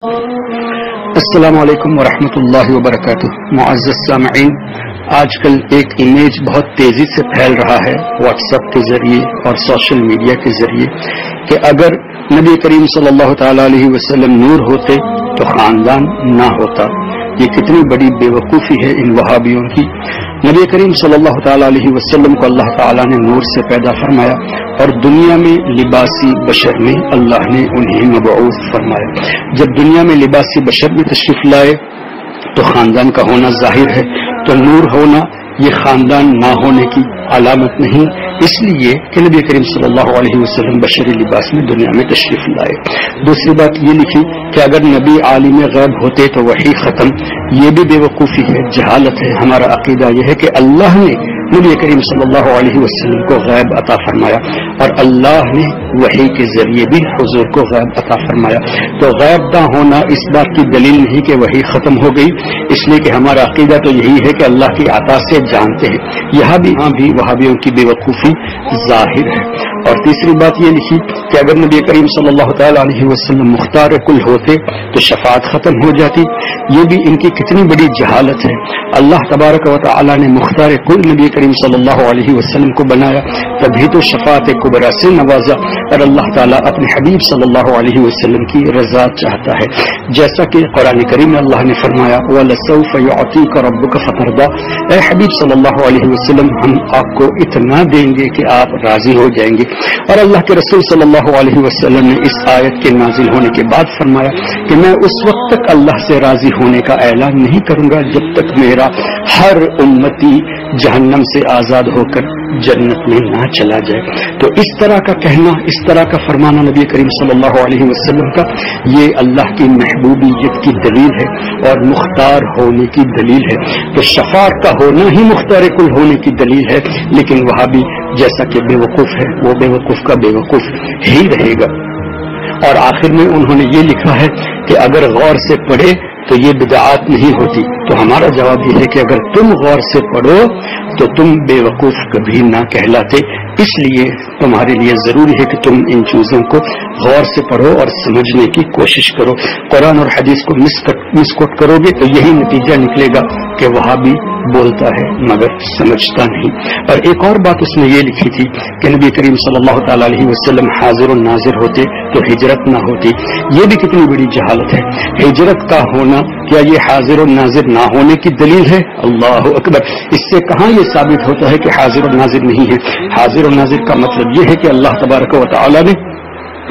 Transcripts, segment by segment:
السلام علیکم ورحمۃ اللہ وبرکاتہ. معزز سامعین، آج کل ایک امیج بہت تیزی سے پھیل رہا ہے واٹس ایپ کے ذریعے اور سوشل میڈیا کے ذریعے کہ اگر نبی کریم صلی اللہ تعالی علیہ وسلم نور ہوتے تو خاندان نہ ہوتا. یہ کتنی بڑی بے وقوفی ہے ان وہابیوں کی. نبی کریم صلی اللہ تعالی علیہ وسلم کو اللہ تعالی نے نور سے پیدا فرمایا اور دنیا میں لباسی بشر میں اللہ نے انہیں مبعوث فرمایا. جب دنیا میں لباسی بشر میں تشریف لائے تو خاندان کا ہونا ظاہر ہے، تو نور ہونا یہ خاندان نہ ہونے کی علامت نہیں، اس لیے کہ نبی کریم صلی اللہ علیہ وسلم بشری لباس میں دنیا میں تشریف لائے. دوسری بات یہ لکھی کہ اگر نبی عالم غیب ہوتے تو وحی ختم. یہ بھی بے وقوفی ہے، جہالت ہے. ہمارا عقیدہ یہ ہے کہ اللہ نے نبی کریم صلی اللہ علیہ وسلم کو غیب عطا فرمایا اور اللہ نے وحی کے ذریعے بھی حضور کو غیب عطا فرمایا. تو غیب نہ ہونا اس بات کی دلیل نہیں کہ وحی ختم ہو گئی، اس لیے کہ ہمارا عقیدہ تو یہی ہے کہ اللہ کی عطا سے جانتے ہیں. یہاں بھی وہابیوں کی بے وقوفی ظاہر ہے. اور تیسری بات یہ لکھی کہ اگر نبی کریم صلی اللہ تعالی علیہ وسلم مختار کل ہوتے تو شفاعت ختم ہو جاتی. یہ بھی ان کی کتنی بڑی جہالت ہے. اللہ تبارک و تعالی نے مختار کل نبی کریم صلی اللہ علیہ وسلم کو بنایا، تبھی تو شفاعت کبریٰ سے نوازا. اور اللہ تعالیٰ اپنے حبیب صلی اللہ علیہ وسلم کی رضا چاہتا ہے، جیسا کہ قرآن کریم میں اللہ نے فرمایا وَلَسَوْفَ يُعْطِيكَ رَبُّكَ فَتَرْضَىٰ. اے حبیب صلی اللہ علیہ وسلم، ہم آپ کو اتنا دیں گے کہ آپ راضی ہو جائیں گے. اور اللہ کے رسول صلی اللہ علیہ وسلم نے اس آیت کے نازل ہونے کے بعد فرمایا کہ میں اس وقت تک اللہ سے راضی ہونے کا اعلان نہیں کروں گا جب تک میرا ہر امتی جہنم سے آزاد ہو کر جنت میں نہ چلا جائے. تو اس طرح کا کہنا، اس طرح کا فرمانا نبی کریم صلی اللہ علیہ وسلم کا، یہ اللہ کی محبوبیت کی دلیل ہے اور مختار ہونے کی دلیل ہے. تو شفاعت کا ہونا ہی مختار کل ہونے کی دلیل ہے. لیکن وہابی جیسا کہ بے وقوف ہے، وہ بے وقوف کا بے وقوف ہی رہے گا. اور آخر میں انہوں نے یہ لکھا ہے کہ اگر غور سے پڑھے تو یہ بدعات نہیں ہوتی. تو ہمارا جواب یہ ہے کہ اگر تم غور سے پڑھو تو تم بے وقوف کبھی نہ کہلاتے. اس لیے تمہارے لیے ضروری ہے کہ تم ان چیزوں کو غور سے پڑھو اور سمجھنے کی کوشش کرو. قرآن اور حدیث کو مسکوٹ کرو گے تو یہی نتیجہ نکلے گا کہ وہابی بولتا ہے مگر سمجھتا نہیں. اور ایک اور بات اس نے یہ لکھی تھی کہ نبی کریم صلی اللہ تعالی علیہ وسلم حاضر و ناظر ہوتے تو ہجرت نہ ہوتی. یہ بھی کتنی بڑی جہالت ہے. ہجرت کا ہونا کیا یہ حاضر و ناظر نہ ہونے کی دلیل ہے؟ اللہ اکبر. اس سے کہاں یہ ثابت ہوتا ہے کہ حاضر و ناظر نہیں ہے. حاضر و ناظر کا مطلب یہ ہے کہ اللہ تبارک و تعالی نے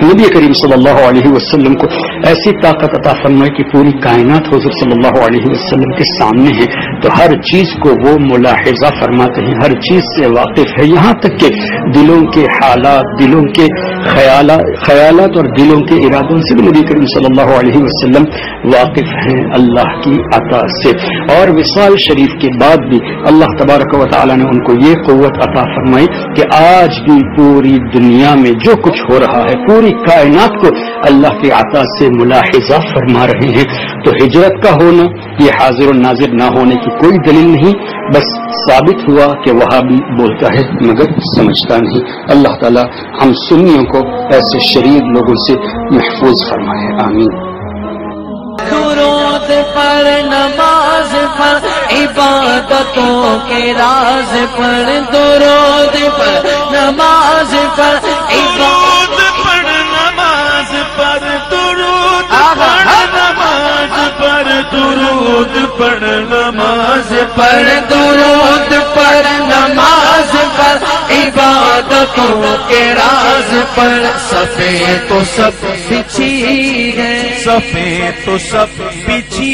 نبی کریم صلی اللہ علیہ وسلم کو ایسی طاقت عطا فرمائی کہ پوری کائنات حضور صلی اللہ علیہ وسلم کے سامنے ہے، تو ہر چیز کو وہ ملاحظہ فرماتے ہیں، ہر چیز سے واقف ہے. یہاں تک کہ دلوں کے حالات، دلوں کے خیالات اور دلوں کے ارادوں سے بھی نبی کریم صلی اللہ علیہ وسلم واقف ہیں اللہ کی عطا سے. اور وصال شریف کے بعد بھی اللہ تبارک و تعالی نے ان کو یہ قوت عطا فرمائی کہ آج بھی پوری دنیا میں جو کچھ ہو رہا ہے، پوری کائنات کو اللہ کی عطا سے ملاحظہ فرما رہے ہیں. تو ہجرت کا ہونا یہ حاضر و ناظر نہ ہونے کی کوئی دلیل نہیں، بس ثابت ہوا کہ وہابی بولتا ہے مگر سمجھتا نہیں. اللہ تعالی ہم سنیوں کو ایسے شریر لوگوں سے محفوظ فرمائے. آمین. درود پر نماز پر عبادتوں کے راز پر، درود پر نماز پر عبادت پر، نماز پر درود پر، نماز پر درود پر، نماز پر درود پر، نماز پر عبادتوں کے راز پر. صفیں تو سب بچھی ہے، صفیں تو سب بچھی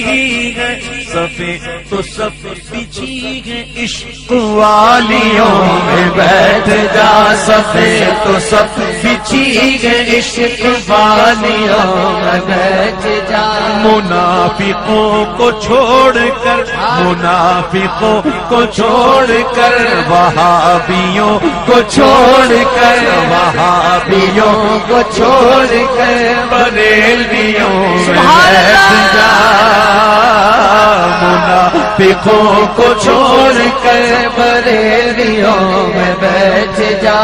ہے، صفیں تو سب بچھی ہے. عشق والیوں میں بیٹھ جا، صفیں تو سب بچھی ہے، عشق والیوں میں بیٹھ جا. منافقوں کو چھوڑ کر، منافقوں کو چھوڑ کر، وہابیوں کو چھوڑ کر، وہابیوں کو چھوڑ کر، بریلویوں میں بیٹھ جا. منافقوں کو چھوڑ کر بریلویوں میں بیٹھ جا.